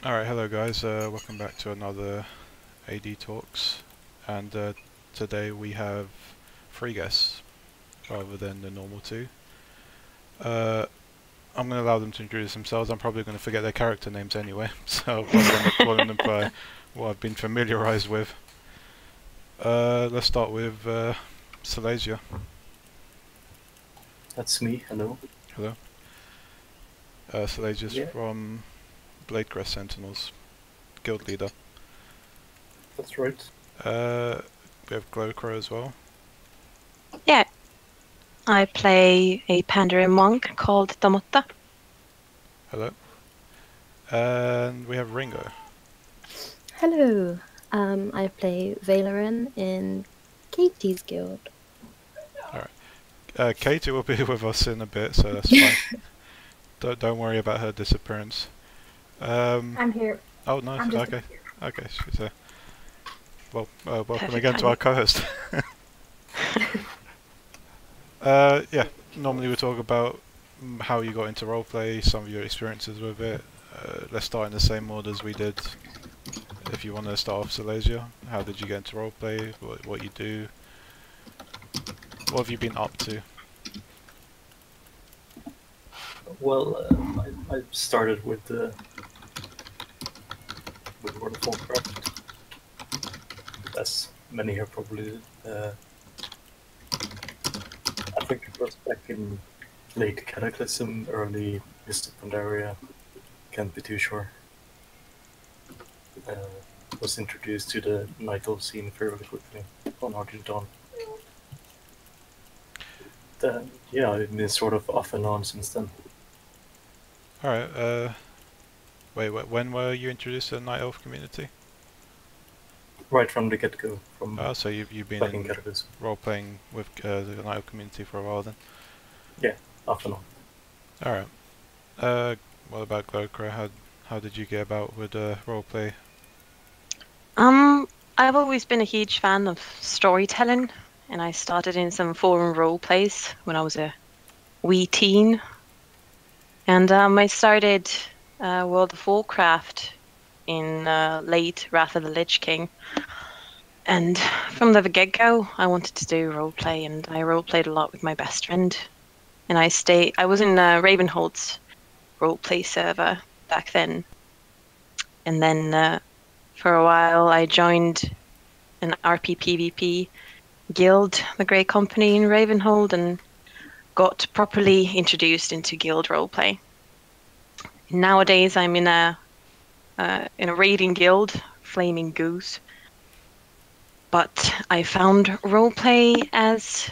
Alright, hello guys, welcome back to another AD Talks, and today we have 3 guests rather than the normal 2. I'm going to allow them to introduce themselves. I'm probably going to forget their character names anyway, so I'm going to call them by what I've been familiarized with. Let's start with Saleysea. That's me, hello. Hello. Salesea's Yeah. from Bladegrass Sentinels, guild leader. That's right. We have Glowcrow as well. Yeah, I play a Pandaren monk called Damotta. Hello. And we have Ringo. Hello, I play Valerin in Katie's guild. Alright. Katie will be with us in a bit, so that's fine. Don't worry about her disappearance. I'm here. Oh, nice. I'm just Okay. Okay, she's there. Well, welcome Perfect again to our co-host. Yeah, normally we talk about how you got into roleplay, some of your experiences with it. Let's start in the same order as we did. If you want to start off, Saleysea, how did you get into roleplay? What you do? What have you been up to? Well, I started with World of Warcraft, as many here probably did. I think it was back in late Cataclysm, early Mist of Pandaria, can't be too sure. Was introduced to the Night Elf scene fairly quickly on Argent. Yeah, I've been sort of off and on since then. Alright, wait, when were you introduced to the Night Elf community? Right from the get-go, from Oh, so you've been back in in Cataclysm. role-playing with the Night Elf community for a while then? Yeah, off and on. Alright. What about Glowcrow? How did you get about with roleplay? I've always been a huge fan of storytelling, and I started in some forum role plays when I was a wee teen. And I started World of Warcraft in late Wrath of the Lich King. And from the get-go, I wanted to do roleplay, and I roleplayed a lot with my best friend. And I was in Ravenhold's roleplay server back then. And then for a while, I joined an RP PvP guild, the Grey Company in Ravenhold, and got properly introduced into guild roleplay. Nowadays, I'm in a raiding guild, Flaming Goose. But I found roleplay as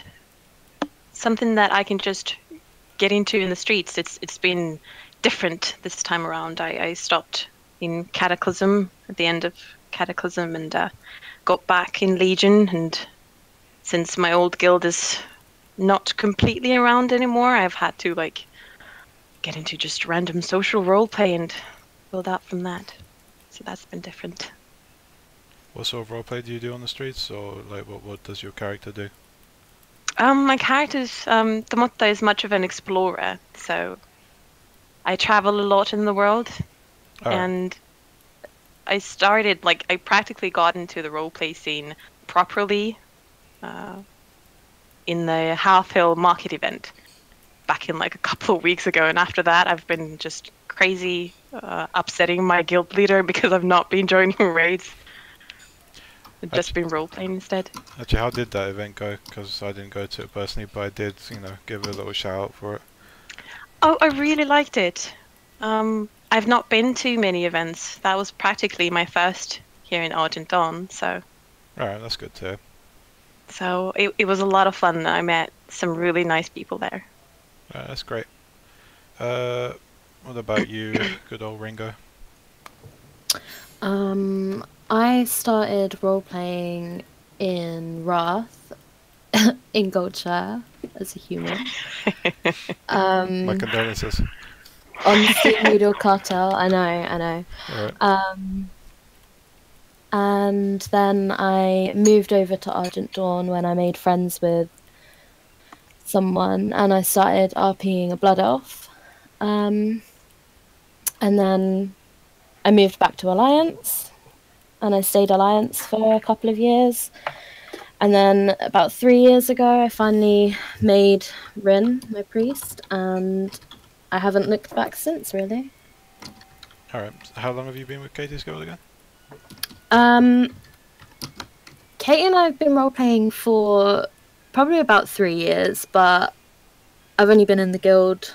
something that I can just get into in the streets. It's been different this time around. I stopped in Cataclysm at the end of Cataclysm and got back in Legion, and since my old guild is not completely around anymore, I've had to get into just random social roleplay and build out from that. So that's been different. What sort of roleplay do you do on the streets, or like what does your character do? My character's Damotta is much of an explorer, so I travel a lot in the world. And I practically got into the roleplay scene properly in the Half Hill market event back in a couple of weeks ago, and after that I've been just crazy upsetting my guild leader because I've not been joining raids. I've just been roleplaying instead. Actually, how did that event go? Because I didn't go to it personally, but I did, give a little shout out for it. Oh, I really liked it. I've not been to many events. That was practically my first here in Argent, so... Alright, that's good to hear. So it was a lot of fun. I met some really nice people there. That's great. What about you, good old Ringo? I started role-playing in Wrath in Goldshire as a human. My condolences. On Steam Noodle Cartel, I know. Alright. And then I moved over to Argent Dawn when I made friends with someone, and I started RPing a Blood Elf. And then I moved back to Alliance, and I stayed Alliance for a couple of years. And then about 3 years ago, I finally made Rin my priest, and I haven't looked back since, really. Alright, how long have you been with Katie's Guild again? Katie and I have been role-playing for probably about 3 years, but I've only been in the guild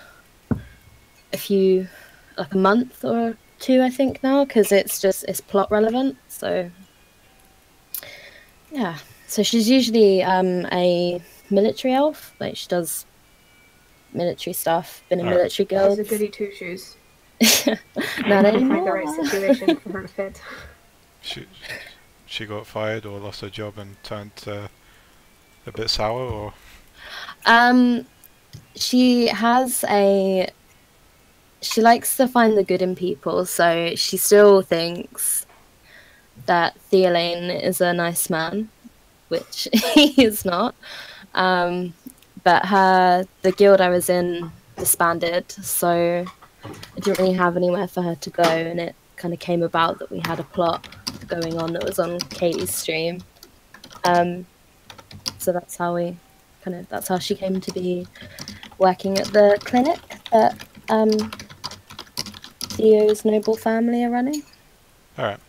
like a month or two, I think, now, because it's plot relevant, so yeah. So she's usually a military elf, like she does military stuff, been in military guilds. She's a goody two-shoes. Not Find anymore. the right situation for her to fit. She got fired or lost her job and turned a bit sour, or? She likes to find the good in people, so she still thinks that Theolane is a nice man, which he is not. But the guild I was in disbanded, so I didn't really have anywhere for her to go, and it kind of came about that we had a plot going on that was on Katie's stream. So that's how she came to be working at the clinic that Theo's noble family are running. Alright.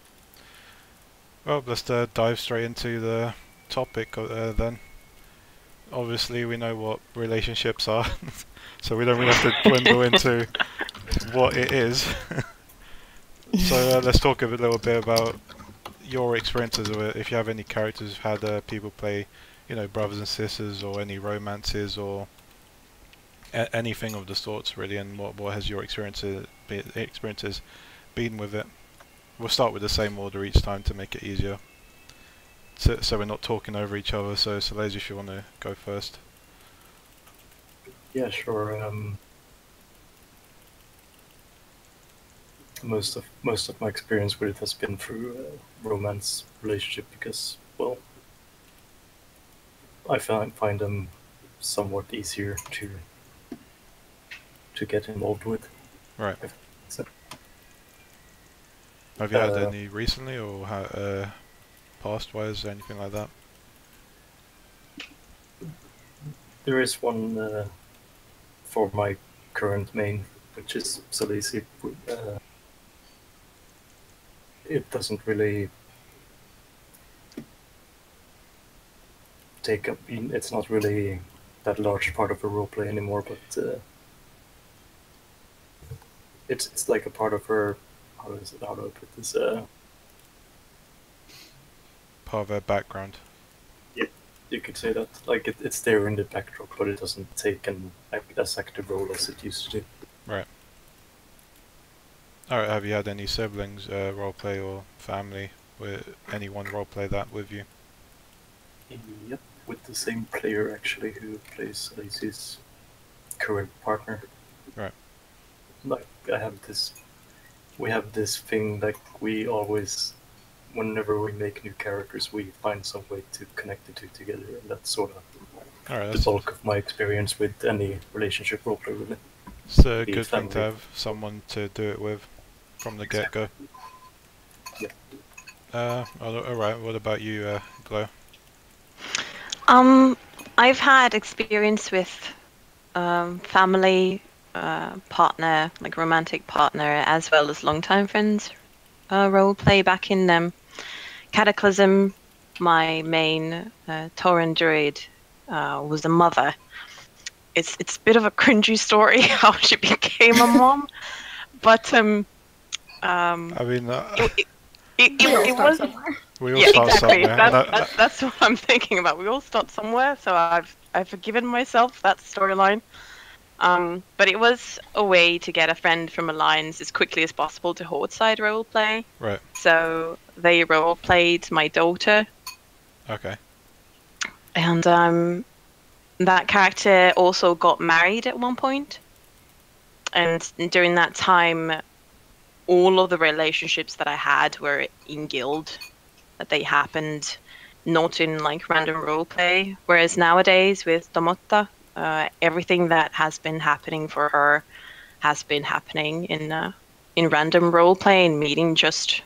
Well, let's dive straight into the topic then. Obviously, we know what relationships are, so we don't really have to dwindle into what it is. So let's talk a little bit about your experiences with it. If you have any characters who've had people play, brothers and sisters, or any romances, or anything of the sorts, really, and what has your experiences been with it? We'll start with the same order each time to make it easier, so we're not talking over each other. So Saleysea, if you want to go first. Yeah, sure. Most of my experience with it has been through a romance relationship, because, well, I find them somewhat easier to get involved with. Right. So, have you had any recently, or past-wise, or anything like that? there is one for my current main, which is Saleysea. It doesn't really take up. It's not really that large part of a roleplay anymore, but it's like a part of her. How do I put this? Part of her background. Yeah, you could say that. Like it's there in the backdrop, but it doesn't take as active role as it used to do. Right. Alright, have you had any siblings roleplay, or family, with anyone roleplay that with you? Yep, with the same player actually who plays Saleysea's current partner. Right. Like we have this thing, like we always, whenever we make new characters, we find some way to connect the two together, and that's sort of the bulk of my experience with any relationship roleplay, really. It's a good thing to have someone to do it with from the get-go. Yeah. Alright, what about you, Glow? I've had experience with family, partner, like romantic partner, as well as longtime friends roleplay back in Cataclysm. My main Tauren druid was a mother. It's a bit of a cringy story how she became a mom, but I mean, it was. We all start exactly. somewhere. That's what I'm thinking about. We all start somewhere, so I've forgiven myself that storyline. But it was a way to get a friend from Alliance as quickly as possible to Horde-side roleplay. Right. So they roleplayed my daughter. Okay. And that character also got married at one point. And during that time, all of the relationships that I had were in guild. That they happened not in like random roleplay. Whereas nowadays with Tomotta, everything that has been happening for her has been happening in in random role play and meeting just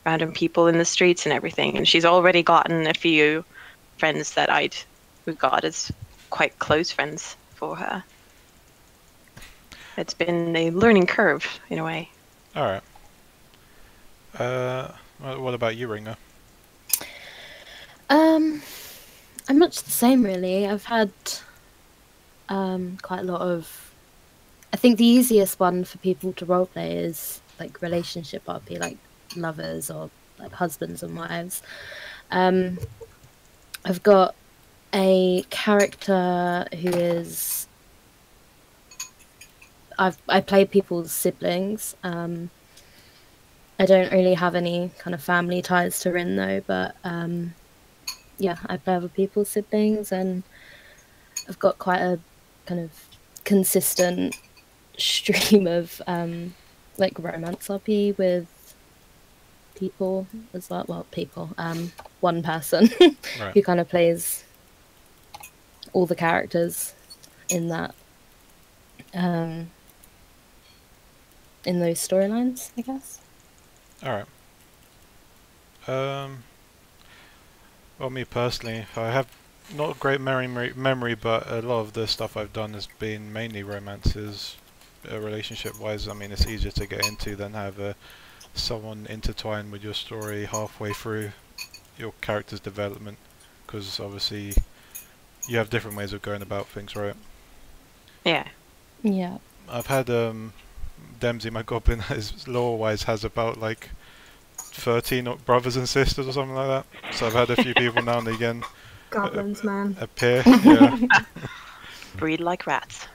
random people in the streets and everything. And she's already gotten a few friends that I'd regard as quite close friends for her. It's been a learning curve in a way. Alright. What about you, Ringo? I'm much the same, really. I've had quite a lot of. I think the easiest one for people to roleplay is like relationship RP, like lovers or like husbands and wives. I've got a character who is. I play people's siblings. I don't really have any kind of family ties to Rin though, but yeah, I play other people's siblings, and I've got quite a kind of consistent stream of like romance RP with people as well. Well, people, one person Right. who kind of plays all the characters in that, in those storylines, I guess. Alright. Well, me personally, I have not a great memory, but a lot of the stuff I've done has been mainly romances, relationship-wise. I mean, it's easier to get into than have someone intertwine with your story halfway through your character's development, because obviously you have different ways of going about things, right? Yeah. Yeah. I've had Dempsey, my goblin, his lore-wise has about like 13 brothers and sisters or something like that. So I've had a few people now and again Goblins, man. appear, yeah. Breed like rats.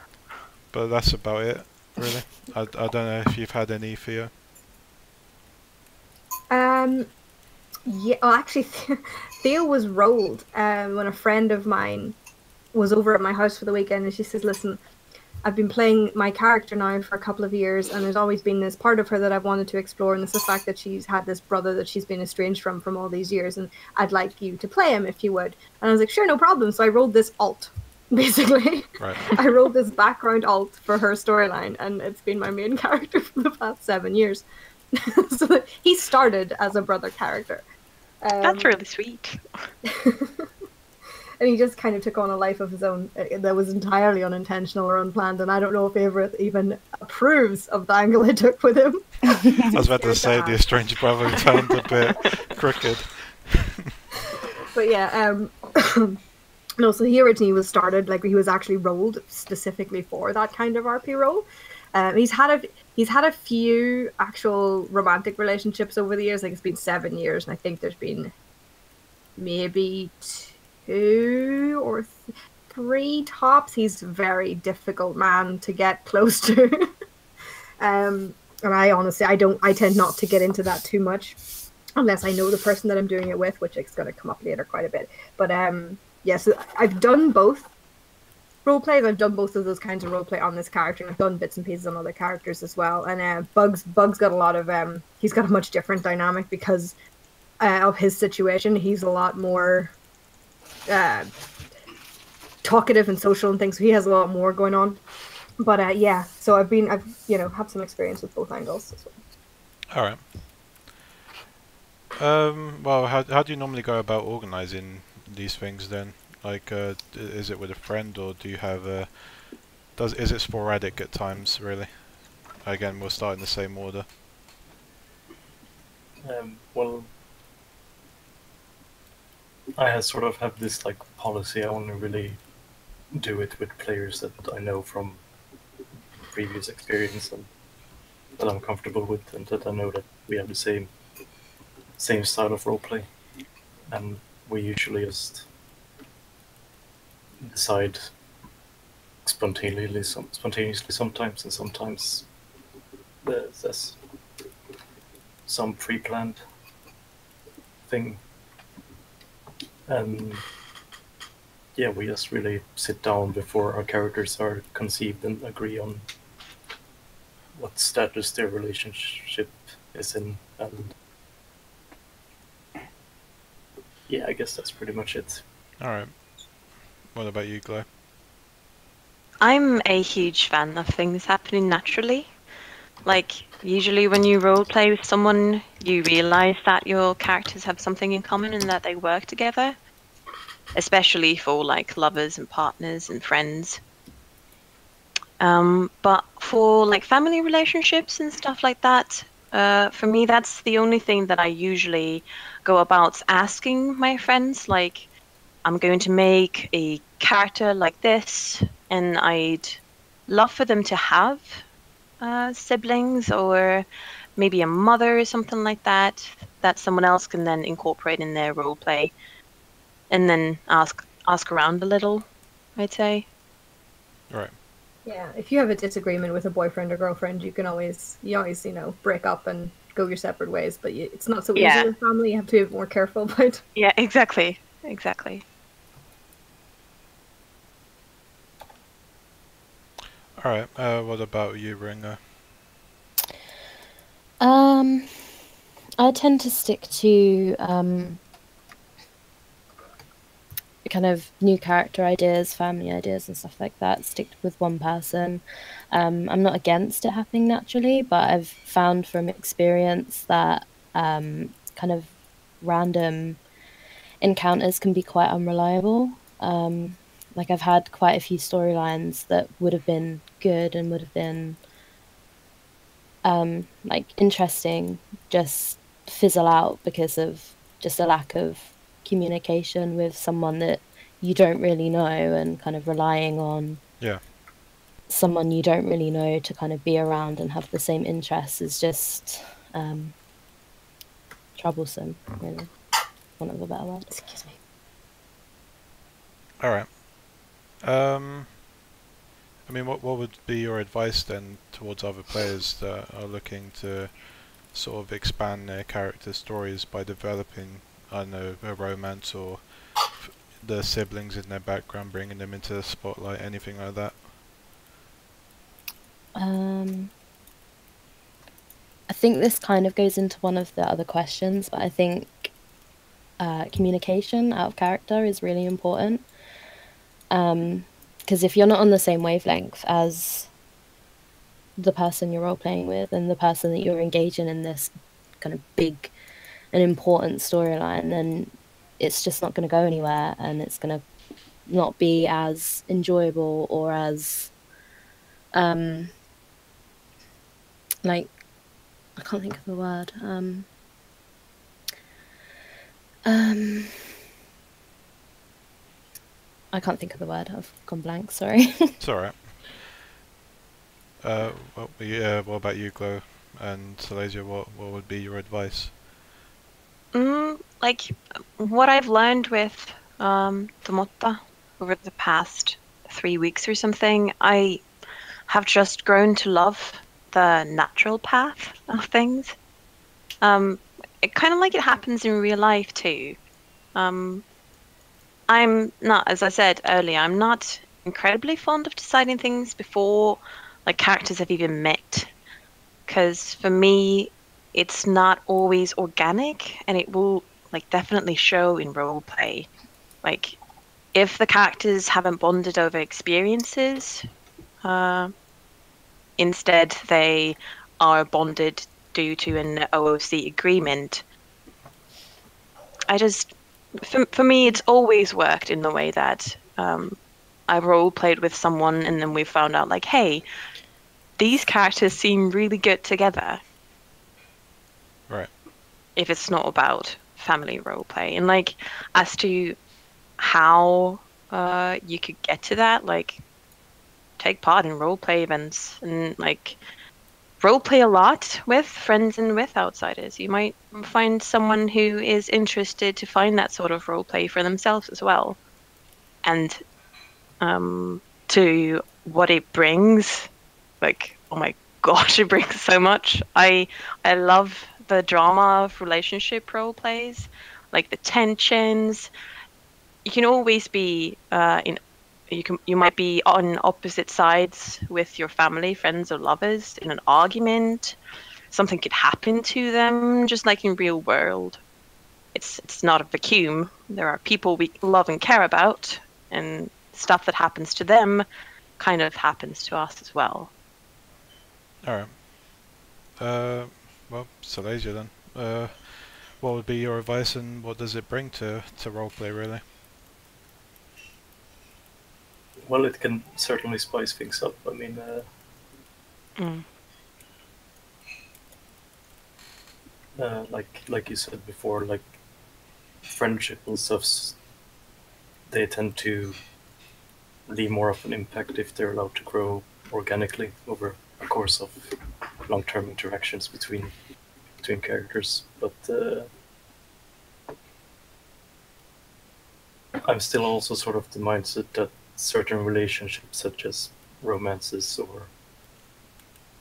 But that's about it, really. I don't know if you've had any, Theo. Yeah, well, actually, Theo was rolled when a friend of mine was over at my house for the weekend, and she says, "Listen, I've been playing my character now for a couple of years, and there's always been this part of her that I've wanted to explore, and it's the fact that she's had this brother that she's been estranged from all these years, and I'd like you to play him if you would." And I was like, "Sure, no problem." So I rolled this alt, basically. Right. I rolled this background alt for her storyline, and it's been my main character for the past 7 years. So he started as a brother character. That's really sweet. And he just kind of took on a life of his own that was entirely unintentional or unplanned, and I don't know if Everett even approves of the angle I took with him. I was about to say the estranged brother turned a bit crooked. But yeah, no, so he originally was started, like, he was actually rolled specifically for that kind of RP role. He's had a few actual romantic relationships over the years. Like, it's been 7 years, and I think there's been maybe 2 or 3 tops. He's a very difficult man to get close to. And I honestly, I tend not to get into that too much unless I know the person that I'm doing it with, which is going to come up later quite a bit. But yeah, so I've done both roleplays. I've done both of those kinds of roleplay on this character, and I've done bits and pieces on other characters as well. And Bug's got a lot of he's got a much different dynamic because of his situation. He's a lot more talkative and social and things, so he has a lot more going on. But yeah, so I've had some experience with both angles as well. Alright. Well, how do you normally go about organising these things then? Like, is it with a friend, or do you have is it sporadic at times, really? Again, we'll start in the same order. Well, I sort of have this like policy. I only really do it with players that I know from previous experience and that I'm comfortable with, and that I know that we have the same style of roleplay, and we usually just decide spontaneously sometimes, and sometimes there's some pre-planned thing. And yeah, we just really sit down before our characters are conceived and agree on what status their relationship is in, and yeah, I guess that's pretty much it. Alright. What about you, Glow? I'm a huge fan of things happening naturally. Like, Usually when you roleplay with someone, you realize that your characters have something in common and that they work together, especially for like lovers and partners and friends. But for like family relationships and stuff like that, for me, that's the only thing that I usually go about asking my friends. Like, I'm going to make a character like this, and I'd love for them to have siblings or maybe a mother or something like that, that someone else can then incorporate in their role play, and then ask around a little, I'd say. Right. Yeah, if you have a disagreement with a boyfriend or girlfriend, you always, break up and go your separate ways. But it's not so easy Yeah. with family. You have to be more careful about. Yeah, exactly. Exactly. Alright, what about you, Ringo? I tend to stick to kind of new character ideas, family ideas, and stuff like that. Stick with one person. I'm not against it happening naturally, but I've found from experience that kind of random encounters can be quite unreliable. Like I've had quite a few storylines that would have been good and would have been like interesting, just fizzle out because of just a lack of communication with someone that you don't really know, and kind of relying on someone you don't really know to kind of be around and have the same interests is just troublesome, really, for want of a better word. Excuse me. Alright. I mean, what would be your advice then towards other players that are looking to sort of expand their character stories by developing, I don't know, a romance or the siblings in their background, bringing them into the spotlight, anything like that? I think this kind of goes into one of the other questions, but I think communication out of character is really important. Because if you're not on the same wavelength as the person you're role playing with and the person that you're engaging in this kind of big and important storyline, then it's just not going to go anywhere, and it's going to not be as enjoyable or as like, I can't think of the word. I can't think of the word. I've gone blank. Sorry. It's alright. What about you, Glow? And Saleysea, what would be your advice? Like, what I've learned with Tomotta over the past 3 weeks or something, I have just grown to love the natural path of things. It kind of like it happens in real life too. I'm not, as I said earlier, I'm not incredibly fond of deciding things before like characters have even met, because for me it's not always organic, and it will like definitely show in roleplay. Like if the characters haven't bonded over experiences, instead they are bonded due to an OOC agreement. For me, it's always worked in the way that I role played with someone, and then we found out like, hey, these characters seem really good together. Right. If it's not about family roleplay, and like as to how you could get to that, like take part in roleplay events and like roleplay a lot with friends and with outsiders. You might find someone who is interested to find that sort of roleplay for themselves as well. And to what it brings, like, oh my gosh, it brings so much. I love the drama of relationship roleplays, like the tensions. You can always be you might be on opposite sides with your family, friends, or lovers in an argument. Something could happen to them, just like in real world. It's not a vacuum. There are people we love and care about, and stuff that happens to them kind of happens to us as well. Alright. Well, Saleysea then. What would be your advice, and what does it bring to roleplay, really? Well, it can certainly spice things up. I mean, like you said before, like friendship and stuff, they tend to leave more of an impact if they're allowed to grow organically over a course of long-term interactions between characters. But I'm still also sort of the mindset that certain relationships, such as romances or,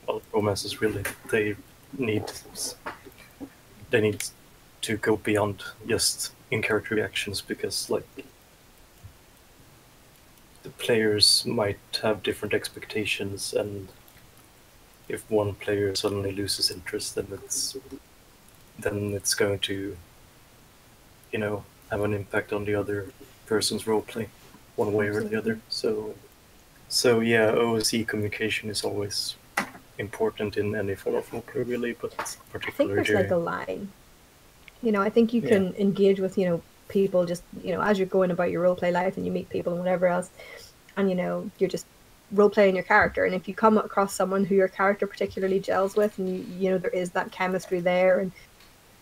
well, romances really, they need to go beyond just in-character reactions, because like the players might have different expectations, and if one player suddenly loses interest, then it's going to, you know, have an impact on the other person's roleplay, one way or the other. So yeah, OSE communication is always important in any form of roleplay, really, but I think particularly there's like a line. You know, I think you can engage with, you know, people just, you know, as you're going about your roleplay life and you meet people and whatever else, and, you know, you're just role-playing your character. And if you come across someone who your character particularly gels with, and, you know, there is that chemistry there, and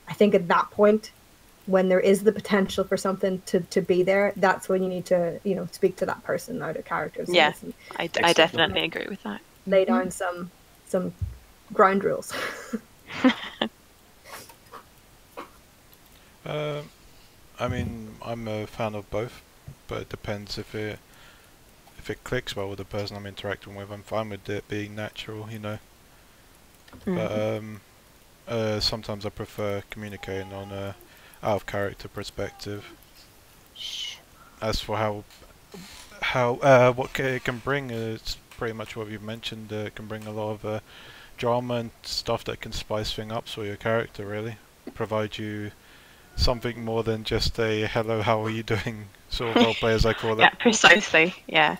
I think at that point, when there is the potential for something to be there, that's when you need to, you know, speak to that person out of character. Yeah, and I definitely agree with that. lay down some ground rules. I mean, I'm a fan of both, but it depends if it clicks well with the person I'm interacting with. I'm fine with it being natural, you know. But sometimes I prefer communicating on a out of character perspective. As for what it can bring, it's pretty much what you've mentioned. It can bring a lot of drama and stuff that can spice things up for your character, really. Provide you something more than just a hello, how are you doing sort of roleplay, as I call it. Yeah, precisely. Yeah.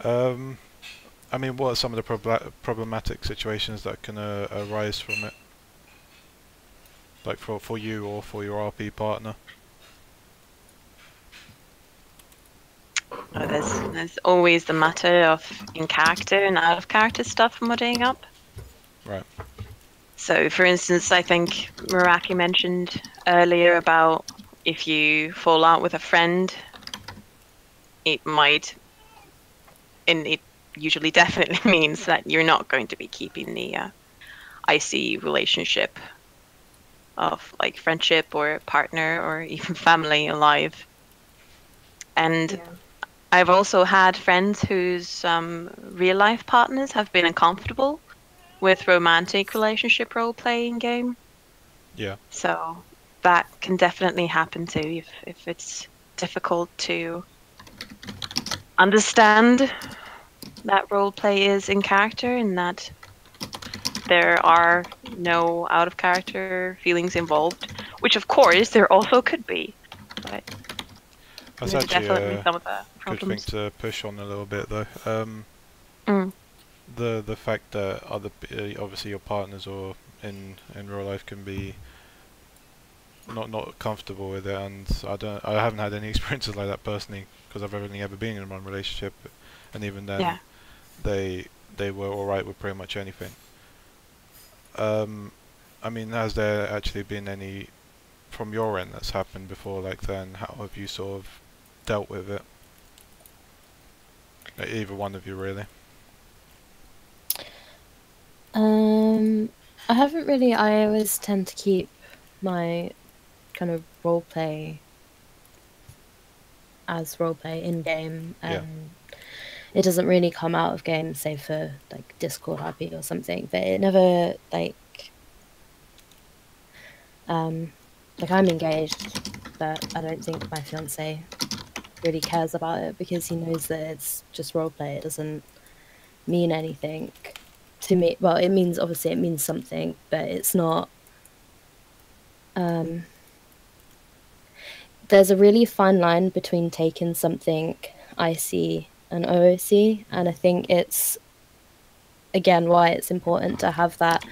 I mean, what are some of the problematic situations that can arise from it? Like for you or for your RP partner? There's always the matter of in-character and out-of-character stuff mudding up. Right. So, for instance, I think Meraki mentioned earlier about if you fall out with a friend, it might, and it usually definitely means that you're not going to be keeping the icy relationship of like friendship or partner or even family alive. And I've also had friends whose real life partners have been uncomfortable with romantic relationship role playing game. Yeah. So that can definitely happen too if it's difficult to understand that role play is in character and that there are no out of character feelings involved, which of course there also could be. But that's there's actually definitely some of the good problems. thing to push on a little bit, though. The fact that obviously your partners or in real life can be not comfortable with it, and I haven't had any experiences like that personally, because I've only ever been in one relationship, and even then they were alright with pretty much anything. I mean, has there actually been any from your end that's happened before like that, and how have you sort of dealt with it? Like, either one of you, really? I haven't really. I always tend to keep my kind of roleplay as roleplay in game, and it doesn't really come out of game, save for like Discord RP or something. But it never like I'm engaged, but I don't think my fiance really cares about it because he knows that it's just roleplay. It doesn't mean anything to me. Well, it means something, but it's not. There's a really fine line between taking something IC and OOC, and I think it's again why it's important to have that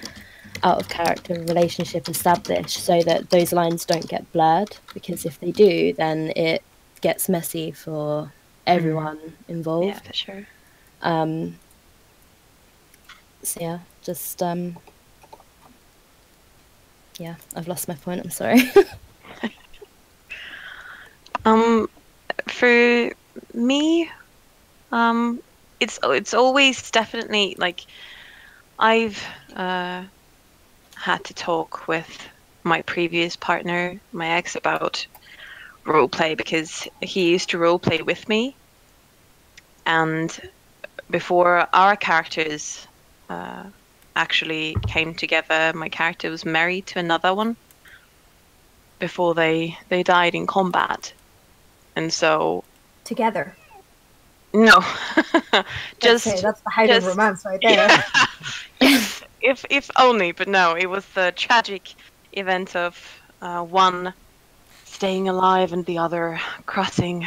out of character relationship established, so that those lines don't get blurred, because if they do, then it gets messy for everyone involved. Yeah, for sure. So yeah, just yeah, I've lost my point, I'm sorry. For me, it's always definitely like I've had to talk with my previous partner, my ex, about roleplay, because he used to roleplay with me, and before our characters actually came together, my character was married to another one before they died in combat, and so Together. no, Let's say that's the height of romance right there. Yeah. Yes, if only, but no, it was the tragic event of one staying alive and the other crossing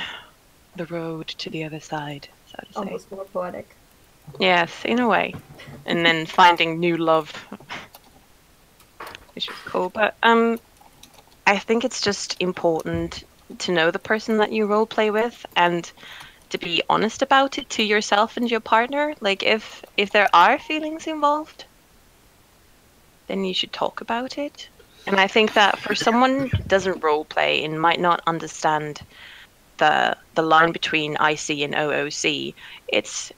the road to the other side, so to say. Almost more poetic. Yes, in a way. And then finding new love, which is cool. But I think it's just important to know the person that you roleplay with and to be honest about it to yourself and your partner. Like if there are feelings involved, then you should talk about it. And I think that for someone who doesn't roleplay and might not understand the line between IC and OOC, it's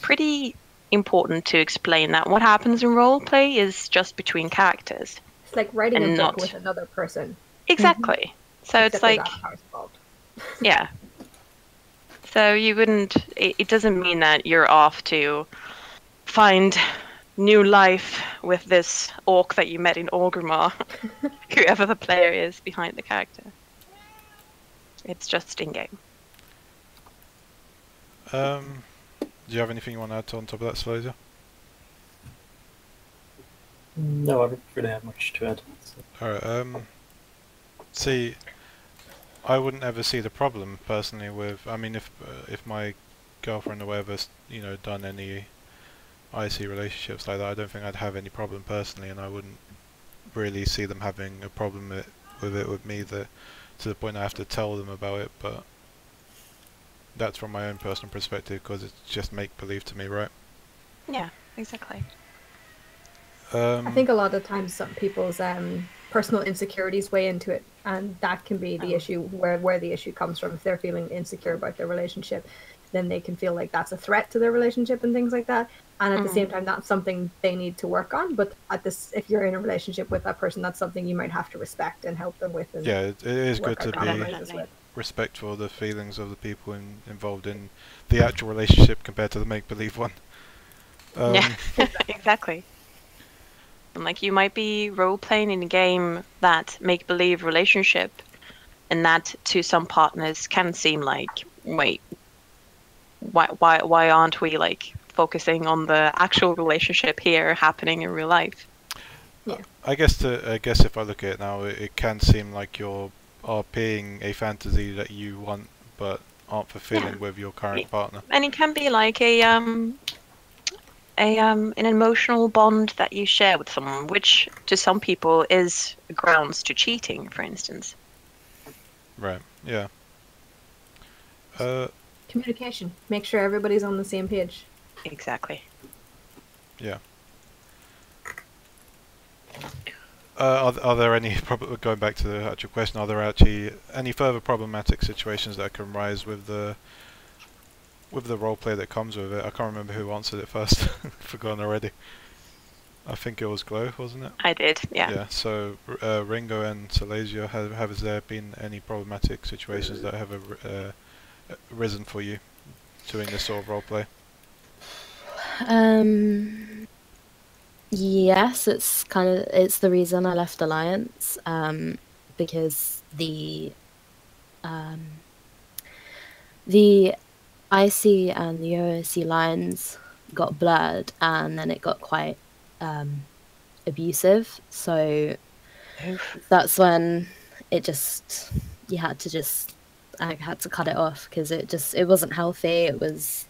pretty important to explain that what happens in roleplay is just between characters. It's like writing and a book not with another person. Exactly. So Except it's like, there's avatars involved. yeah. So you wouldn't. It doesn't mean that you're off to find new life with this orc that you met in Orgrimmar, whoever the player is behind the character. It's just in game. Do you have anything you want to add on top of that, Saleysea? No, I don't really have much to add. So. Alright, see, I wouldn't ever see the problem personally with, I mean, if my girlfriend or whatever's, you know, done any IC relationships like that, I don't think I'd have any problem personally, and I wouldn't really see them having a problem with me to the point I have to tell them about it, but that's from my own personal perspective, because it's just make-believe to me, right? Yeah, exactly. I think a lot of times some people's personal insecurities weigh into it, and that can be the issue, where the issue comes from. If they're feeling insecure about their relationship, then they can feel like that's a threat to their relationship and things like that. And at the same time, that's something they need to work on. But if you're in a relationship with that person, that's something you might have to respect and help them with. And yeah, it is good to be be respectful of the feelings of the people involved in the actual relationship compared to the make-believe one. Yeah, exactly. And like, you might be role-playing in a game that make-believe relationship, and that to some partners can seem like, wait, why aren't we like focusing on the actual relationship here happening in real life? Yeah. I guess if I look at it now, it can seem like you're RPing a fantasy that you want but aren't fulfilling with your current partner. And it can be like an emotional bond that you share with someone, which to some people is grounds to cheating, for instance. Right. Yeah. Communication. Make sure everybody's on the same page. Exactly. Yeah. Are there any, going back to the actual question, are there actually any further problematic situations that can rise with the roleplay that comes with it? I can't remember who answered it first. Forgotten already. I think it was Glow, wasn't it? I did, yeah. Yeah, so Ringo and Saleysea, has there been any problematic situations that have arisen for you doing this sort of roleplay? Yes, it's the reason I left Alliance, because the IC and the OOC lines got blurred, and then it got quite abusive. So that's when I had to cut it off, because it wasn't healthy. It was,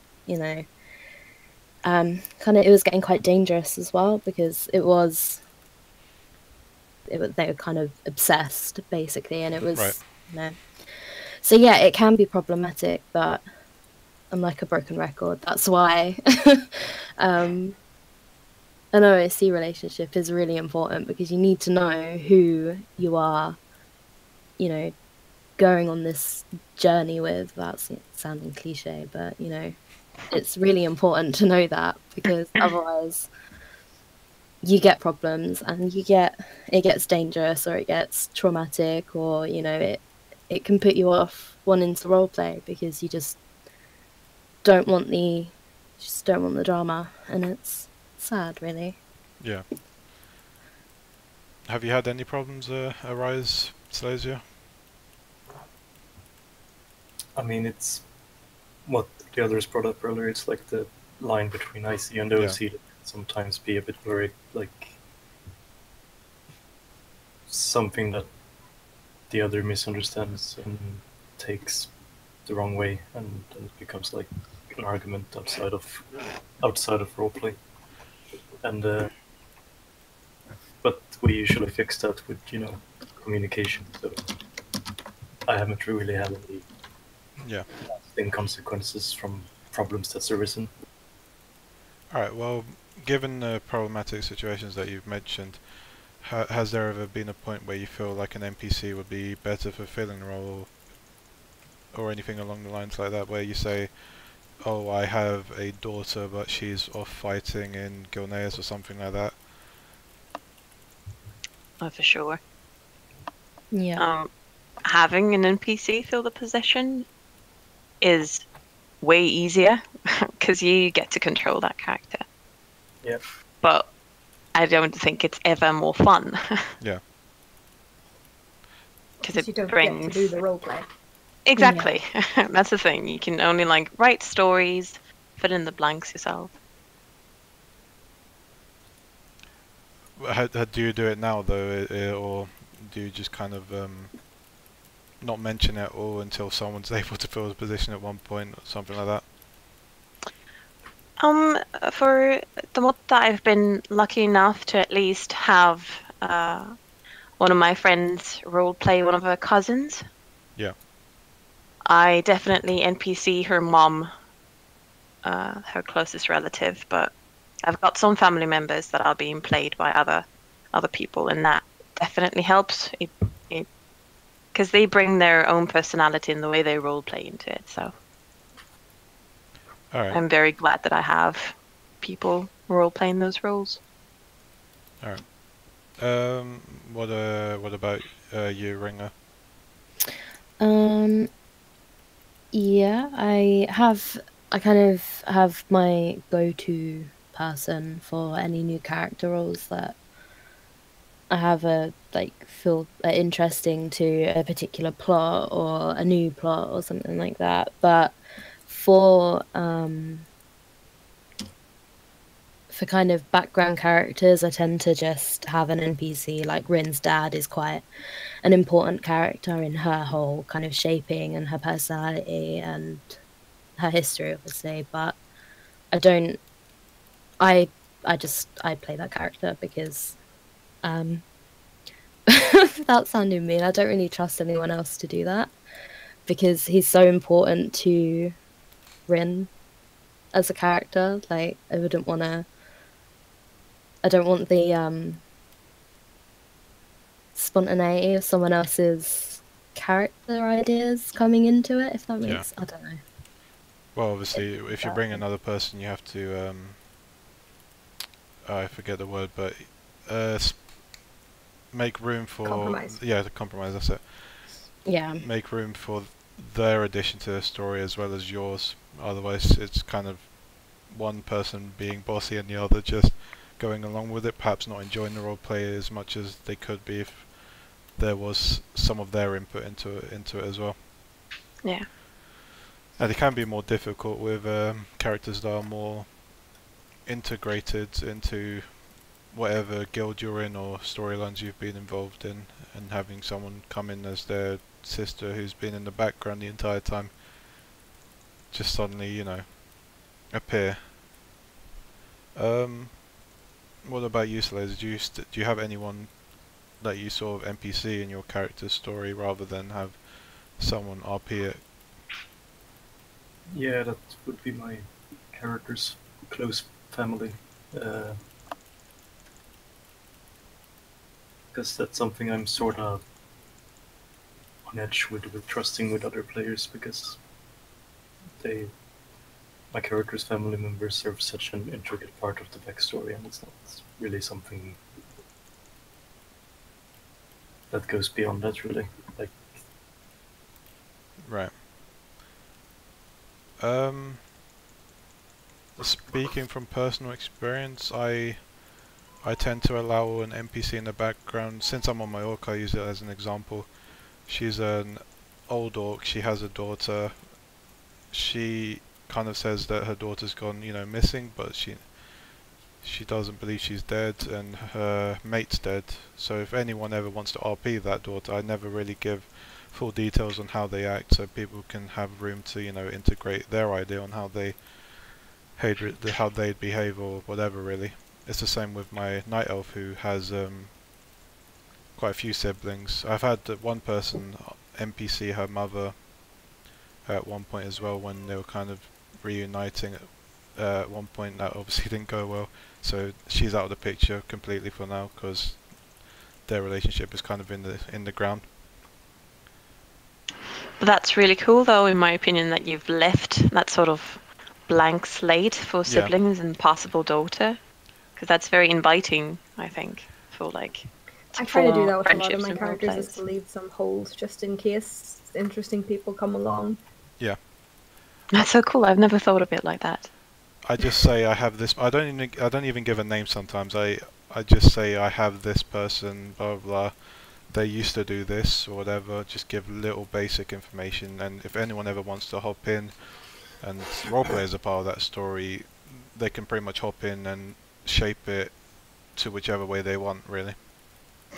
it was getting quite dangerous as well, because they were kind of obsessed basically, and it was Right. So yeah, it can be problematic, but I'm like a broken record. That's why an OSC relationship is really important, because you need to know who you are, going on this journey with. That's sounding cliche, but it's really important to know that, because otherwise you get problems, and it gets dangerous, or it gets traumatic, or it can put you off wanting to roleplay, because you just don't want the drama, and it's sad, really. Yeah. Have you had any problems arise, Saleysea? I mean, it's what the others brought up earlier. It's like the line between IC and OC that can sometimes be a bit blurry, like something that the other misunderstands and takes the wrong way, and it becomes like an argument outside of roleplay. And but we usually fix that with communication. So I haven't really had any lasting consequences from problems that's arisen. Alright, well, given the problematic situations that you've mentioned, has there ever been a point where you feel like an NPC would be better fulfilling the role, or anything along the lines like that, where you say, oh, I have a daughter but she's off fighting in Gilneas or something like that? Oh, for sure. Yeah. Having an NPC fill the position is way easier, because you get to control that character. Yeah. But I don't think it's ever more fun. Yeah. Because You it don't brings... get to do the roleplay. Exactly. That's the thing. You can only write stories, fill in the blanks yourself. How do you do it now though, or do you just kind of not mention it all until someone's able to fill the position at one point or something like that? For the mod that I've been lucky enough to at least have one of my friends roleplay one of her cousins. Yeah. I definitely NPC her mom, her closest relative, but I've got some family members that are being played by other people, and that definitely helps. Because they bring their own personality in the way they roleplay into it. So All right. I'm very glad that I have people roleplaying those roles. All right. What about you, Ringo? Yeah, I kind of have my go-to person for any new character roles that I have feel interesting to a particular plot, or a new plot, or something like that. But for kind of background characters, I tend to just have an NPC. Like Rin's dad is quite an important character in her whole kind of shaping and her personality and her history, obviously. But I play that character because without sounding mean, I don't really trust anyone else to do that, because he's so important to Rin as a character. Like, I don't want the spontaneity of someone else's character ideas coming into it, if that makes... I don't know. Well, obviously, if you bring another person, you have to I forget the word, but make room for... Compromise. Yeah, the compromise, that's it. Yeah. Make room for their addition to the story as well as yours. Otherwise, it's kind of one person being bossy and the other just going along with it, perhaps not enjoying the roleplay as much as they could be if there was some of their input into it as well. Yeah. And it can be more difficult with characters that are more integrated into whatever guild you're in or storylines you've been involved in, and having someone come in as their sister who's been in the background the entire time just suddenly, appear. What about you, Saleysea? Do you have anyone that you sort of NPC in your character's story rather than have someone RP it? Yeah, that would be my character's close family. Because that's something I'm sort of on edge with trusting with other players, because my character's family members serve such an intricate part of the backstory, and it's not really something that goes beyond that, really. Like, Right. Speaking from personal experience, I tend to allow an NPC in the background. Since I'm on my orc, I use it as an example. She's an old orc. She has a daughter. She kind of says that her daughter's gone, missing, but she doesn't believe she's dead, and her mate's dead. So if anyone ever wants to RP that daughter, I never really give full details on how they act, so people can have room to, integrate their idea on how they'd behave or whatever. Really, it's the same with my night elf, who has quite a few siblings. I've had one person NPC her mother at one point as well, when they were kind of reuniting at one point. That obviously didn't go well, so she's out of the picture completely for now, because their relationship is kind of in the ground. But that's really cool, though, in my opinion, that you've left that sort of blank slate for siblings and possible daughter, because that's very inviting, I think, for like. I try to do that with a lot friendships of my and characters, is roleplays. to leave some holes just in case interesting people come along. Yeah. That's so cool. I've never thought of it like that. I just say I have this. I don't even give a name sometimes. I just say I have this person, blah blah blah. They used to do this or whatever. Just give little basic information, and if anyone ever wants to hop in and roleplay as a part of that story, they can pretty much hop in and shape it to whichever way they want, really.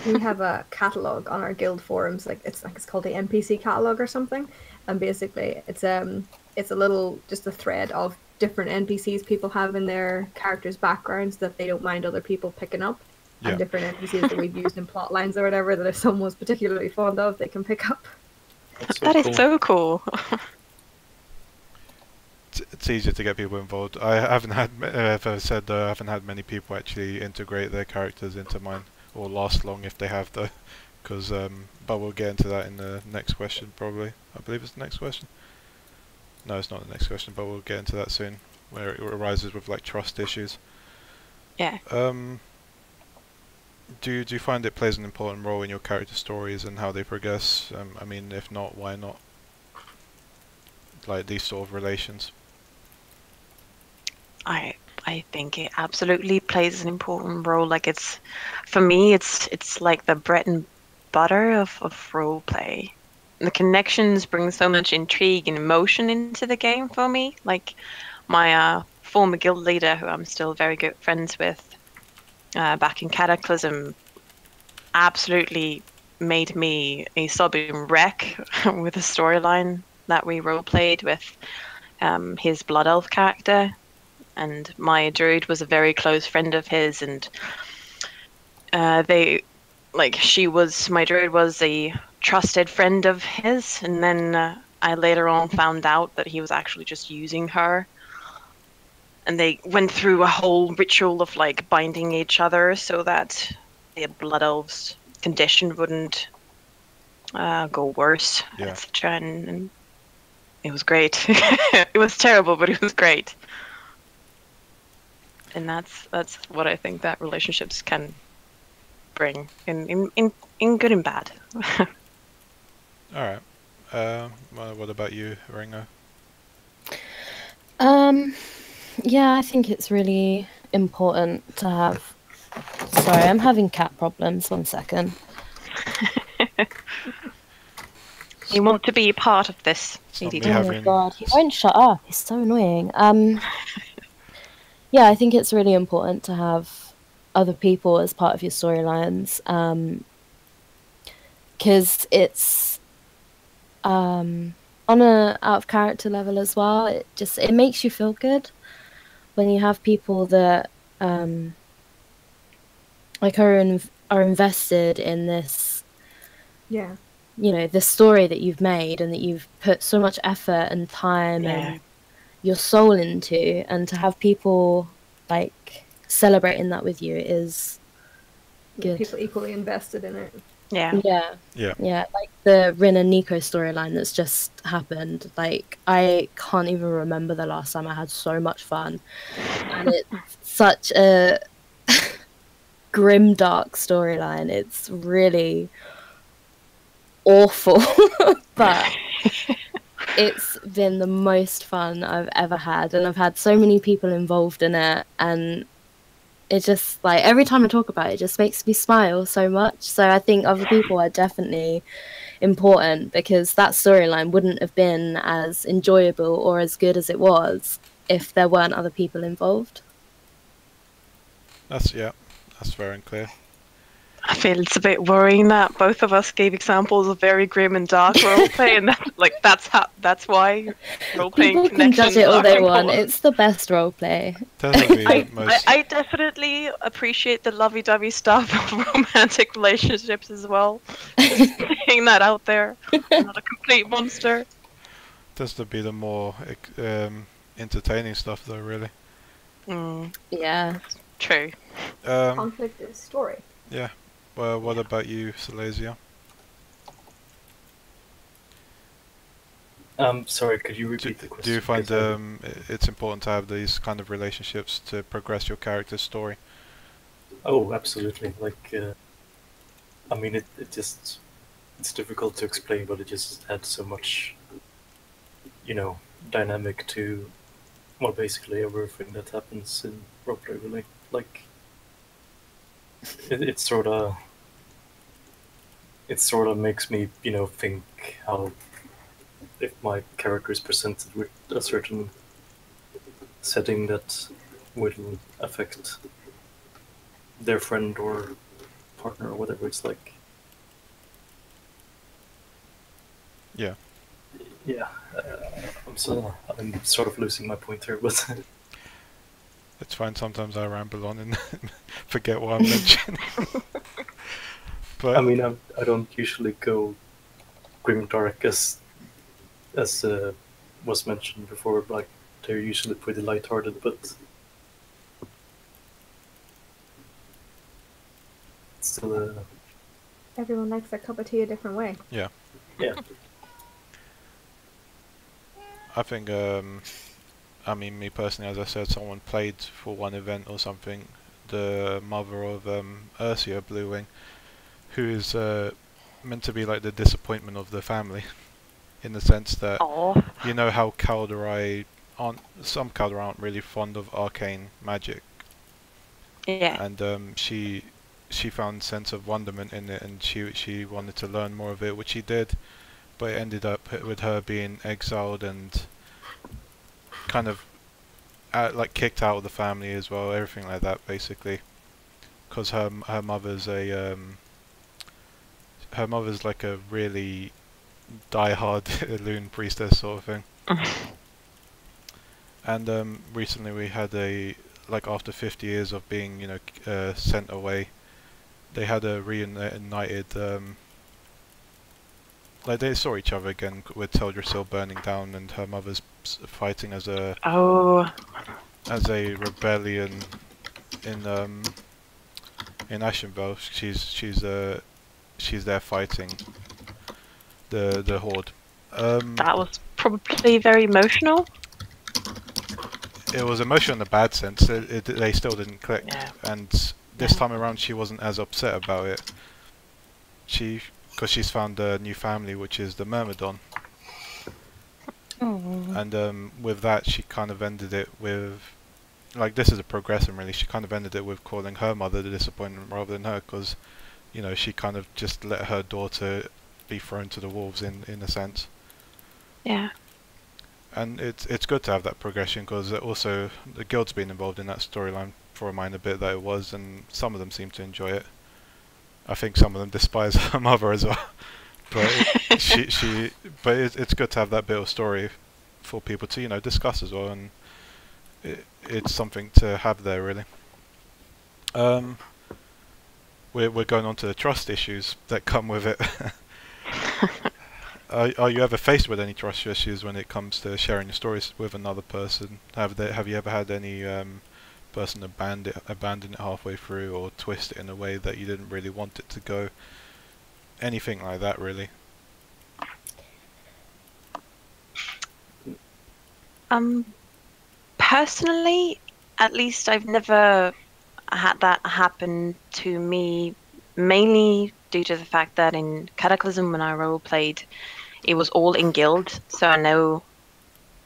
We have a catalog on our guild forums, it's called the NPC catalog or something, and basically it's a little, just a thread of different NPCs people have in their characters' backgrounds that they don't mind other people picking up, and different NPCs that we've used in plot lines or whatever that if someone's particularly fond of, they can pick up. That is so cool. It's easier to get people involved. I haven't had, as I said, I haven't had many people actually integrate their characters into mine, or last long if they have, though, because but we'll get into that in the next question, probably. I believe it's the next question. No, it's not the next question, but we'll get into that soon, where it arises with like trust issues. Yeah. Do you find it plays an important role in your character stories and how they progress? I mean, if not, why not? Like these sort of relations. I think it absolutely plays an important role. Like, it's, for me, it's like the bread and butter of roleplay. The connections bring so much intrigue and emotion into the game for me. Like, my former guild leader, who I'm still very good friends with, back in Cataclysm, absolutely made me a sobbing wreck with a storyline that we roleplayed with his Blood Elf character. And my druid was a very close friend of his, and my druid was a trusted friend of his, and then I later on found out that he was actually just using her, and they went through a whole ritual of like binding each other so that the Blood Elf's condition wouldn't go worse, etc. And it was great. It was terrible, but it was great. And that's what I think that relationships can bring in good and bad. All right. What about you, Ringo? Yeah, I think it's really important to have. Sorry, I'm having cat problems. 1 second. You want to be a part of this, It's Oh my god, he won't shut up. He's so annoying. Yeah, I think it's really important to have other people as part of your storylines, because it's on a out of character level as well. It makes you feel good when you have people that like are invested in this, Yeah. the story that you've made and that you've put so much effort and time Yeah. and your soul into, and to have people like celebrating that with you is good. People equally invested in it. Yeah. Yeah, like the Rin and Nico storyline that's just happened. Like, I can't even remember the last time I had so much fun, and it's such a grim, dark storyline. It's really awful, but it's been the most fun I've ever had, and I've had so many people involved in it, and it just, like, every time I talk about it, it just makes me smile so much. So I think other people are definitely important, because that storyline wouldn't have been as enjoyable or as good as it was if there weren't other people involved. That's fair and clear. I feel it's a bit worrying that both of us gave examples of very grim and dark roleplay, and that's why roleplaying People can judge connections it all are they want. important. It's the best roleplay. Definitely the most. I definitely appreciate the lovey-dovey stuff of romantic relationships as well. Just saying that out there. I'm not a complete monster. Tends to be the more entertaining stuff, though. Really. Yeah. True. Conflict is story. Yeah. Well, what about you, Saleysea? Sorry, could you repeat the question? Do you find Because it's important to have these kind of relationships to progress your character's story? Oh, absolutely. Like, I mean, it's difficult to explain, but it just adds so much, dynamic to, well, basically everything that happens in roleplay, really. Like, it sort of makes me, think how, if my character is presented with a certain setting, that will affect their friend or partner or whatever it's like. Yeah. Yeah, I'm sort of losing my point here, but It's fine. Sometimes I ramble on and forget what I'm mentioning. But I mean, I don't usually go grimdark as was mentioned before. Like, they're usually pretty lighthearted, but still, Everyone likes their cup of tea a different way. yeah. yeah. I think, I mean, me personally, as I said, someone played for one event or something, the mother of Ursula Bluewing, who is meant to be like the disappointment of the family, in the sense that, Oh. you know how Kaldorei some Kaldorei aren't really fond of arcane magic, Yeah. and she found sense of wonderment in it, and she wanted to learn more of it, which she did, but it ended up with her being exiled and kind of like kicked out of the family as well, everything like that, basically, because her mother's like a really die-hard loon priestess sort of thing. And recently we had after 50 years of being sent away, they had a reunited like they saw each other again, with Teldrassil burning down and her mother's fighting as a rebellion in Ashenvale. She's there fighting the Horde. That was probably very emotional. It was emotional in a bad sense. They still didn't click, Yeah. and this time around she wasn't as upset about it. Because she's found a new family, which is the Myrmidon. And with that, she kind of ended it with, like, this is a progression really. She kind of ended it with calling her mother the disappointment rather than her, because she kind of just let her daughter be thrown to the wolves in a sense. Yeah. And it's good to have that progression, because also the guild's been involved in that storyline for a minor bit that it was, and some of them seem to enjoy it. I think some of them despise her mother as well, but it's good to have that bit of story for people to discuss as well, and it's something to have there really. We're going on to the trust issues that come with it. Are you ever faced with any trust issues when it comes to sharing your stories with another person? Have you ever had any person abandon it halfway through, or twist it in a way that you didn't really want it to go? Anything like that, really? Personally, at least I've never had that happen to me, mainly due to the fact that in Cataclysm, when I roleplayed, it was all in guild, so I know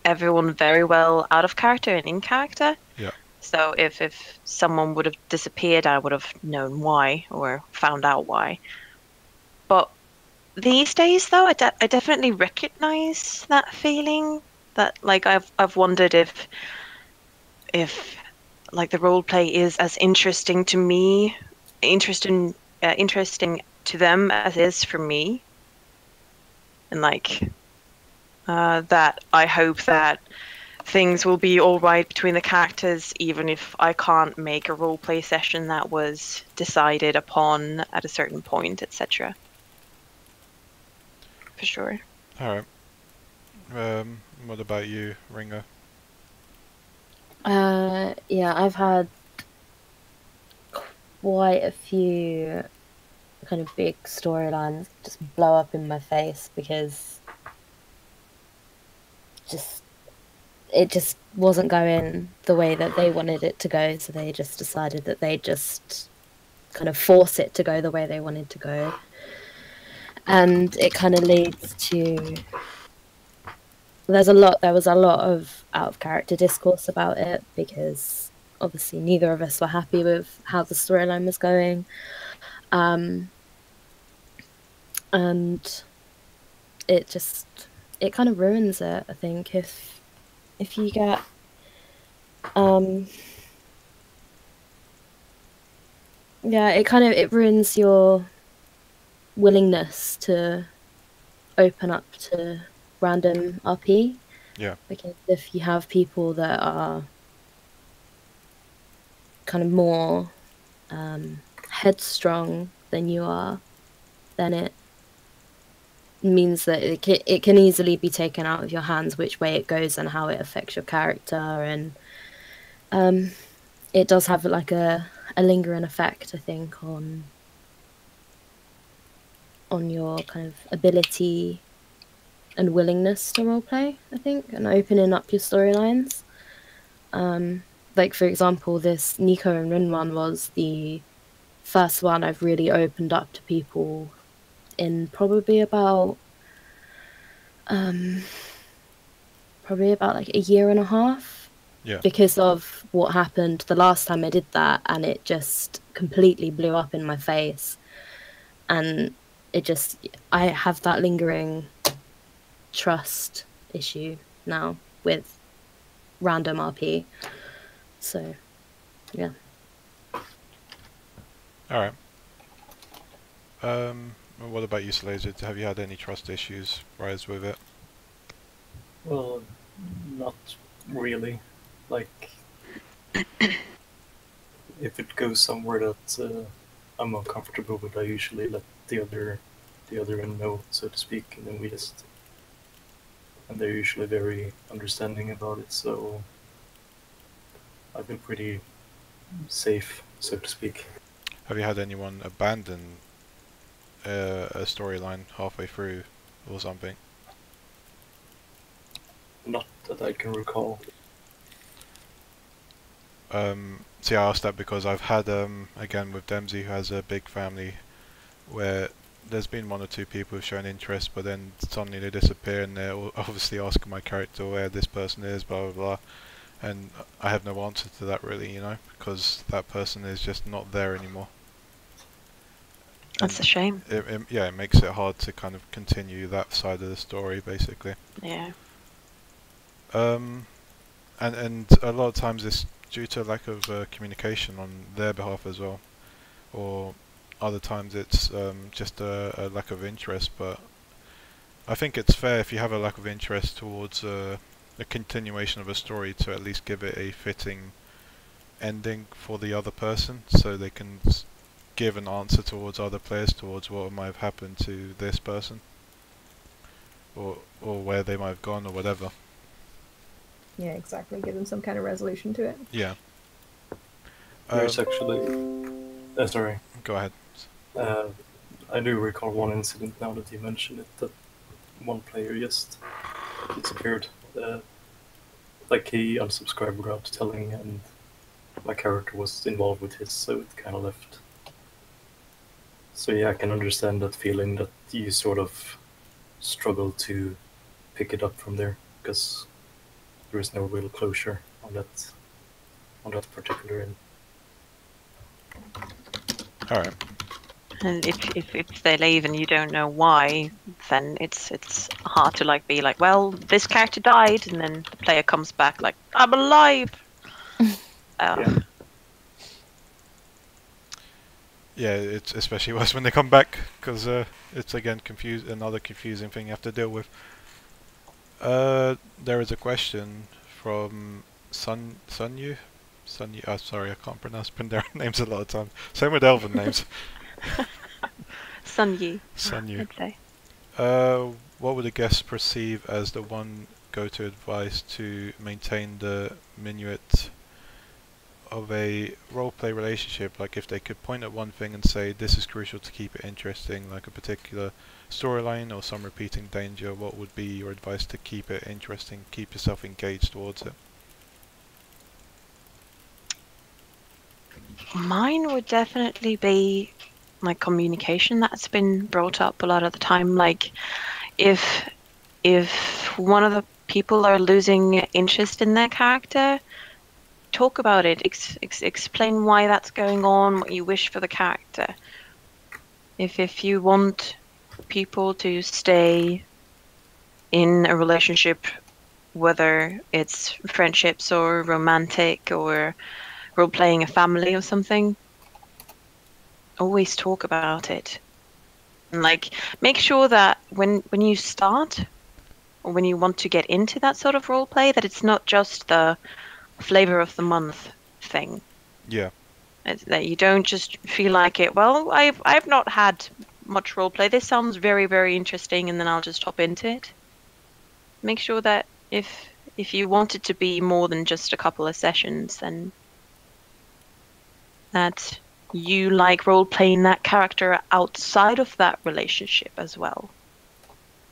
everyone very well out of character and in character. Yeah. So if someone would have disappeared, I would have known why or found out why. But these days, though, I definitely recognize that feeling. That like I've wondered if like the role play is as interesting to me, interesting to them as it is for me, and like that I hope that things will be all right between the characters, even if I can't make a role play session that was decided upon at a certain point, etc. For sure. All right. What about you, Ringo? Yeah, I've had quite a few kind of big storylines just blow up in my face because it just wasn't going the way that they wanted it to go, so they just decided that they just kind of force it to go the way they wanted to go. And it kind of leads to there was a lot of out of character discourse about it because obviously neither of us were happy with how the storyline was going. And it kind of ruins it, I think, if you get it ruins your willingness to open up to random RP. Yeah. Because if you have people that are kind of more headstrong than you are, then it means that it can easily be taken out of your hands which way it goes and how it affects your character, and it does have like a lingering effect, I think, on your kind of ability and willingness to roleplay, I think, and opening up your storylines. Like, for example, this Nico and Rin one was the first one I've really opened up to people in probably about like a year and a half. Yeah. Because of what happened the last time I did that, and it just completely blew up in my face. And I have that lingering trust issue now with random RP. So, yeah. All right. What about you, Saleysea? Have you had any trust issues rise with it? Well, not really. Like, if it goes somewhere that I'm uncomfortable with, I usually let the other end know, so to speak, and then and they're usually very understanding about it, so I've been pretty safe, so to speak. Have you had anyone abandon a storyline halfway through or something? Not that I can recall. See, I asked that because I've had, again with Dempsey, who has a big family, where there's been one or two people who've shown interest, but then suddenly they disappear, and they're obviously asking my character where this person is, blah blah blah, and I have no answer to that really, you know, because that person is just not there anymore. That's a shame. It makes it hard to kind of continue that side of the story, basically. Yeah. And a lot of times it's due to lack of communication on their behalf as well, or other times it's just a lack of interest. But I think it's fair if you have a lack of interest towards a continuation of a story to at least give it a fitting ending for the other person, so they can give an answer towards other players towards what might have happened to this person, or where they might have gone or whatever. Yeah, exactly. Give them some kind of resolution to it. Yeah. There's actually. Sorry. Go ahead. I do recall one incident now that you mention it, that one player just disappeared. Like he unsubscribed without telling, and my character was involved with his, so it kind of left. So yeah, I can understand that feeling that you sort of struggle to pick it up from there, because there is no real closure on that particular end. All right. And if they leave and you don't know why, then it's hard to like be like, well, this character died, and then the player comes back like, I'm alive. Yeah. Yeah, it's especially worse when they come back, because it's again another confusing thing you have to deal with. There is a question from Sunyu. Oh, sorry, I can't pronounce Pandaren names a lot of times. Same with Elven names. Sunyu, Sunyu. I'd say. What would a guest perceive as the one go-to advice to maintain the minuet of a roleplay relationship? Like if they could point at one thing and say this is crucial to keep it interesting, like a particular storyline or some repeating danger, what would be your advice to keep it interesting, keep yourself engaged towards it? Mine would definitely be like communication. That's been brought up a lot of the time. Like if one of the people are losing interest in their character, talk about it. Explain why that's going on, what you wish for the character. If you want people to stay in a relationship, whether it's friendships or romantic or role-playing a family or something, always talk about it. And like make sure that when you start or when you want to get into that sort of role-play, that it's not just the flavor of the month thing. Yeah. That you don't just feel like it, well, I've not had much roleplay, this sounds very, very interesting, and then I'll just hop into it. Make sure that if you want it to be more than just a couple of sessions, then that you like role-playing that character outside of that relationship as well.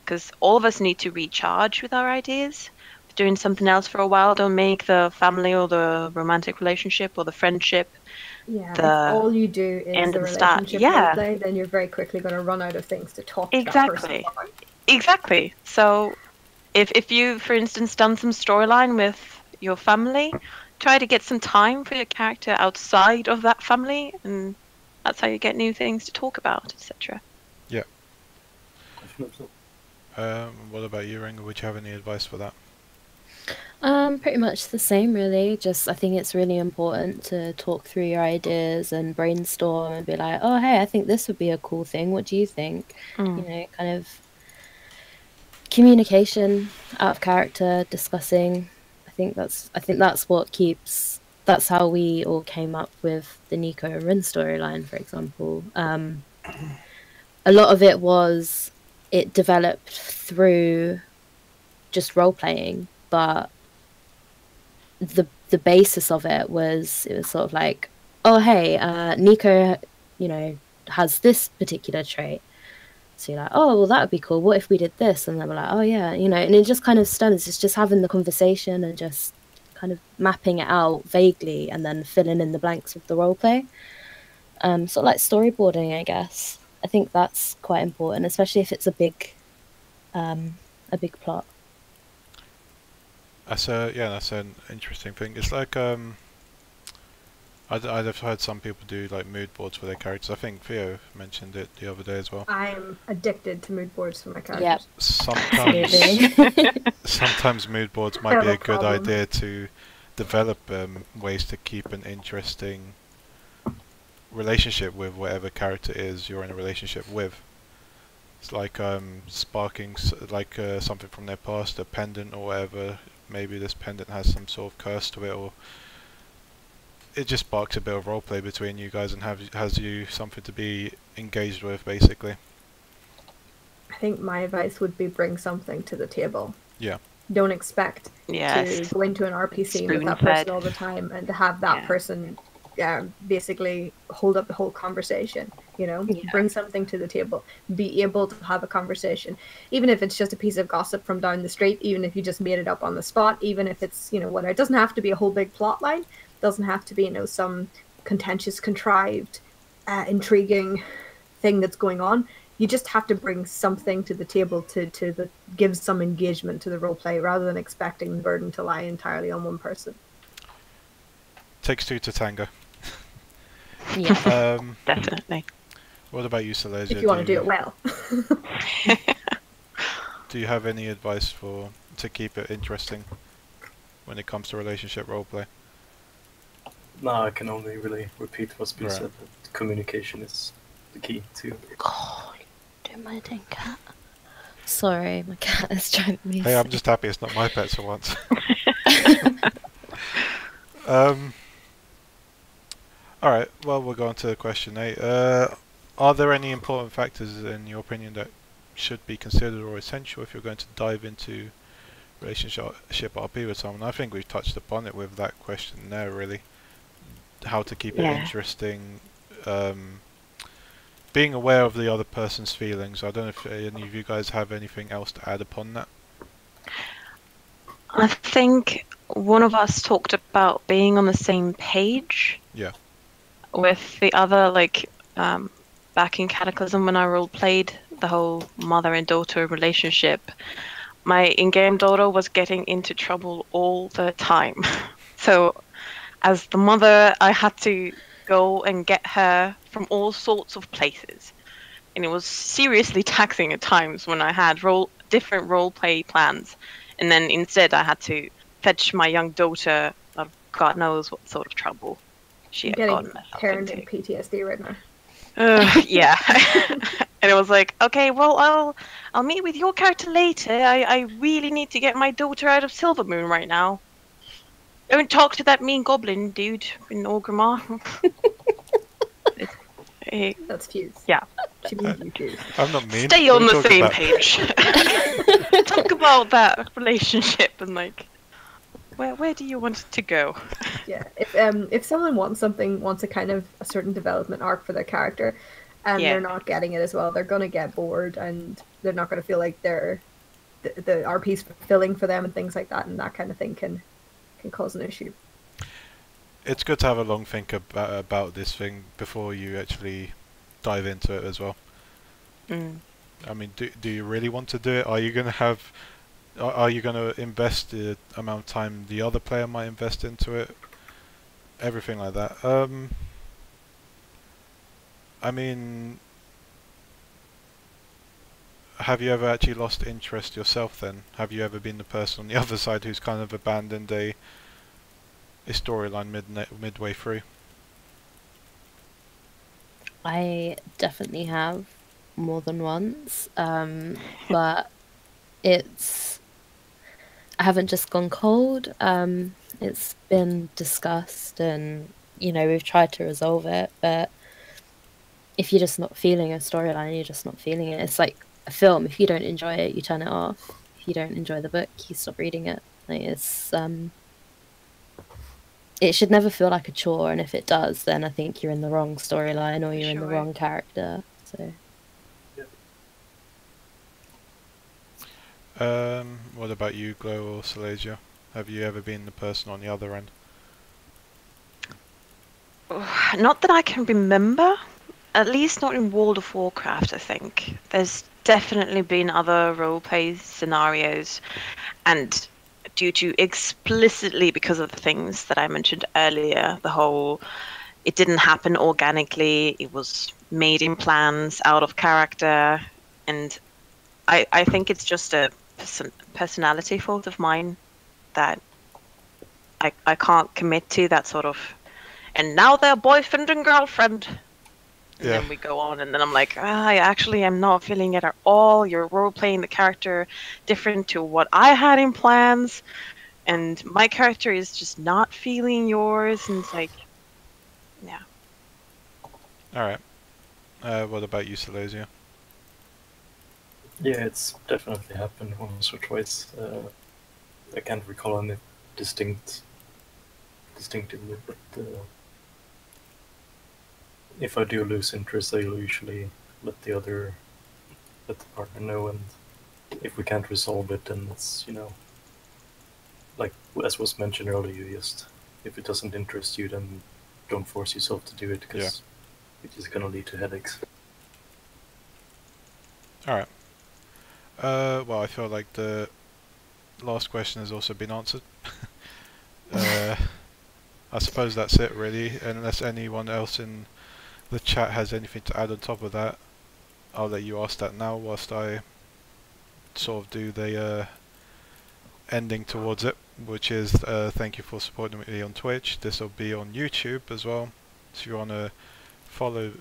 Because all of us need to recharge with our ideas. Doing something else for a while, don't make the family or the romantic relationship or the friendship. Yeah, if all you do is the relationship roleplay, then you're very quickly going to run out of things to talk to that person about. Exactly. So if you, for instance, done some storyline with your family, try to get some time for your character outside of that family, and that's how you get new things to talk about, etc. Yeah. What about you, Ringo? Would you have any advice for that? Pretty much the same, really. Just I think it's really important to talk through your ideas and brainstorm and be like, oh, hey, I think this would be a cool thing. What do you think? You know, kind of communication out of character, discussing. I think that's what keeps. That's how we all came up with the Nico and Rin storyline, for example. A lot of it developed through just role playing, but the basis of it was sort of like, oh hey, Nico, you know, has this particular trait, so you're like, oh well, that would be cool, what if we did this? And then we're like, oh yeah, you know, and it just kind of stuns. It's just having the conversation and just kind of mapping it out vaguely and then filling in the blanks with the role play. Sort of like storyboarding, I guess. I think that's quite important, especially if it's a big plot. That's an interesting thing. It's like I'd have heard some people do like mood boards for their characters. I think Theo mentioned it the other day as well. I'm addicted to mood boards for my characters. Yep. Sometimes mood boards might be a good idea to develop ways to keep an interesting relationship with whatever character is you're in a relationship with. It's like sparking something from their past, a pendant or whatever. Maybe this pendant has some sort of curse to it, or it just sparks a bit of roleplay between you guys and has you something to be engaged with, basically. I think my advice would be bring something to the table. Yeah. Don't expect Yes. to go into an RP scene with that Spoon-fed. person all the time and to have that Yeah. person basically hold up the whole conversation. You know, Yeah. bring something to the table. Be able to have a conversation, even if it's just a piece of gossip from down the street. Even if you just made it up on the spot. Even if it's whatever. It doesn't have to be a whole big plot line. It doesn't have to be some contentious, contrived, intriguing thing that's going on. You just have to bring something to the table to give some engagement to the roleplay, rather than expecting the burden to lie entirely on one person. Takes two to tango. Yeah. Definitely. What about you, Saleysea? If you want to do it well. Do you have any advice to keep it interesting when it comes to relationship roleplay? No, I can only really repeat what's been Right. said. That communication is the key to. Oh, do my dang cat. Sorry, my cat is driving me. Hey, I'm insane. just happy it's not my pet for once. Alright, well, we'll go on to question 8. Are there any important factors, in your opinion, that should be considered or essential if you're going to dive into relationship RP with someone? I think we've touched upon it with that question there, really. How to keep it Yeah. interesting. Being aware of the other person's feelings. I don't know if any of you guys have anything else to add upon that. I think one of us talked about being on the same page. Yeah. With the other, back in Cataclysm when I role-played the whole mother and daughter relationship, my in-game daughter was getting into trouble all the time. So, as the mother, I had to go and get her from all sorts of places. And it was seriously taxing at times when I had different role-play plans. And then instead I had to fetch my young daughter out of God knows what sort of trouble she I'm had getting gotten herself parenting into. PTSD right now. Yeah. And it was like, okay, well, I'll meet with your character later. I really need to get my daughter out of Silvermoon right now. Don't talk to that mean goblin dude in Orgrimmar. That's Fuse. Yeah. She means you, Fuse. I'm not mean. Stay What on are you the talking same about? page. Talk about that relationship and where do you want it to go? Yeah, if someone wants a kind of a certain development arc for their character, and Yeah. they're not getting it as well, they're gonna get bored, and they're not gonna feel like the RP's fulfilling for them and things like that, and that kind of thing can cause an issue. It's good to have a long think about this thing before you actually dive into it as well. Mm. I mean, do you really want to do it? Are you going to have... Are you going to invest the amount of time the other player might invest into it? Everything like that. I mean... Have you ever actually lost interest yourself then? Have you ever been the person on the other side who's kind of abandoned a storyline midway through? I definitely have more than once, but I haven't just gone cold. It's been discussed, and we've tried to resolve it. But if you're just not feeling a storyline, you're just not feeling it. It's like a film. If you don't enjoy it, you turn it off. If you don't enjoy the book, you stop reading it. It should never feel like a chore, and if it does, then I think you're in the wrong storyline or you're in the Sure. wrong character. So What about you, Glow or Saleysea? Have you ever been the person on the other end? Not that I can remember. At least not in World of Warcraft, I think. There's definitely been other roleplay scenarios, and due to explicitly because of the things that I mentioned earlier, the whole it didn't happen organically, it was made in plans, out of character, and I think it's just a personality fault of mine that I can't commit to that sort of, and now they're boyfriend and girlfriend. And Yeah. then we go on, and then I'm like, I actually am not feeling it at all. You're role-playing the character different to what I had in plans, and my character is just not feeling yours. And it's like, yeah. Alright. What about you, Saleysea? Yeah, it's definitely happened once or twice. I can't recall any distinctively, but if I do lose interest, I'll usually let the partner know, and if we can't resolve it, then it's, like as was mentioned earlier, you just, if it doesn't interest you, then don't force yourself to do it, because it is gonna lead to headaches. Alright. Well, I feel like the last question has also been answered. I suppose that's it really, unless anyone else in the chat has anything to add on top of that. I'll let you ask that now whilst I sort of do the ending towards it, which is thank you for supporting me on Twitch. This will be on YouTube as well, so if you want to follow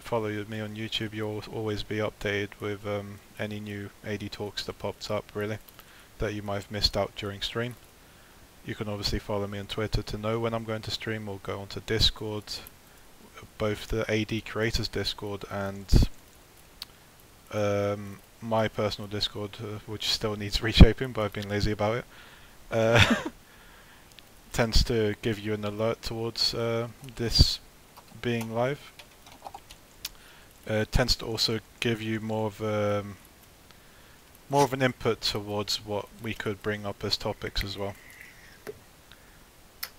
me on YouTube, you'll always be updated with any new AD talks that pops up really that you might have missed out during stream. You can obviously follow me on Twitter to know when I'm going to stream, or go onto Discord, both the AD Creators Discord and my personal Discord, which still needs reshaping, but I've been lazy about it. Tends to give you an alert towards this being live. Tends to also give you more of an input towards what we could bring up as topics as well.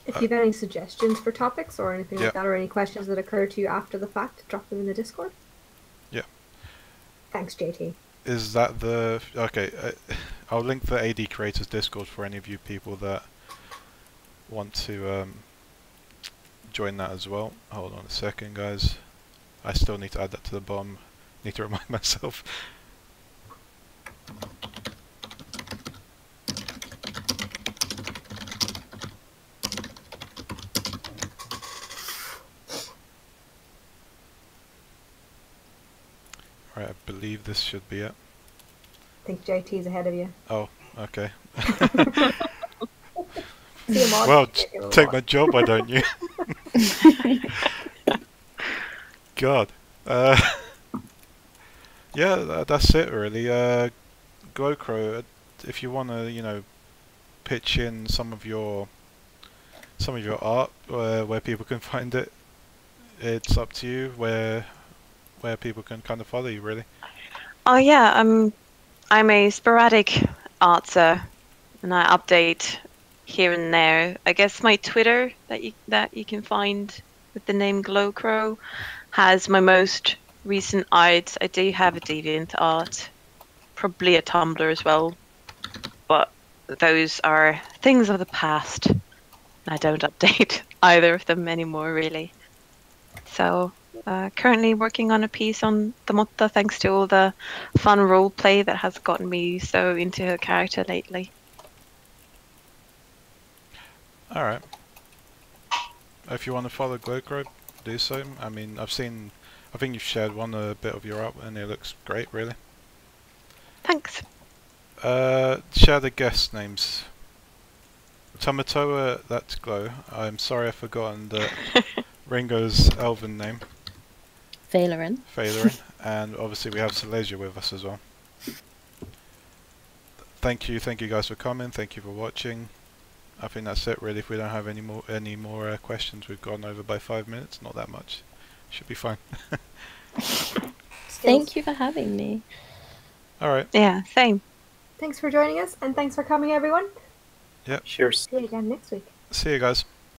If you have any suggestions for topics or anything Yeah. like that, or any questions that occur to you after the fact, drop them in the Discord. Yeah. Thanks, JT. Is that the... Okay, I'll link the AD Creators Discord for any of you people that want to join that as well. Hold on a second, guys. I still need to add that to the bottom. Need to remind myself. Right, I believe this should be it. I think JT's ahead of you. Oh, okay. See him on. Well, take my job, why don't you? God. Yeah, that's it really. Glowcrow, if you want to, pitch in some of your art, where people can find it, it's up to you. Where people can kind of follow you, really. Oh yeah, I'm a sporadic artser, and I update here and there. I guess my Twitter that you can find with the name Glowcrow has my most recent art. I do have a Deviant art, probably a Tumblr as well, but those are things of the past. I don't update either of them anymore, really. So currently working on a piece on the Motta, thanks to all the fun roleplay that has gotten me so into her character lately. Alright. If you want to follow Glowcrow, do so. I mean, I think you've shared a bit of your art and it looks great, really. Thanks. Share the guest names. Tamatoa, that's Glow. I'm sorry I've forgotten Ringo's elven name. Valerin. And obviously we have Saleysea with us as well. Thank you guys for coming, thank you for watching. I think that's it really. If we don't have any more questions, we've gone over by 5 minutes, not that much. Should be fine. Thank you for having me. Alright. Yeah, same. Thanks for joining us, and thanks for coming, everyone. Yep. Cheers. See you again next week. See you guys.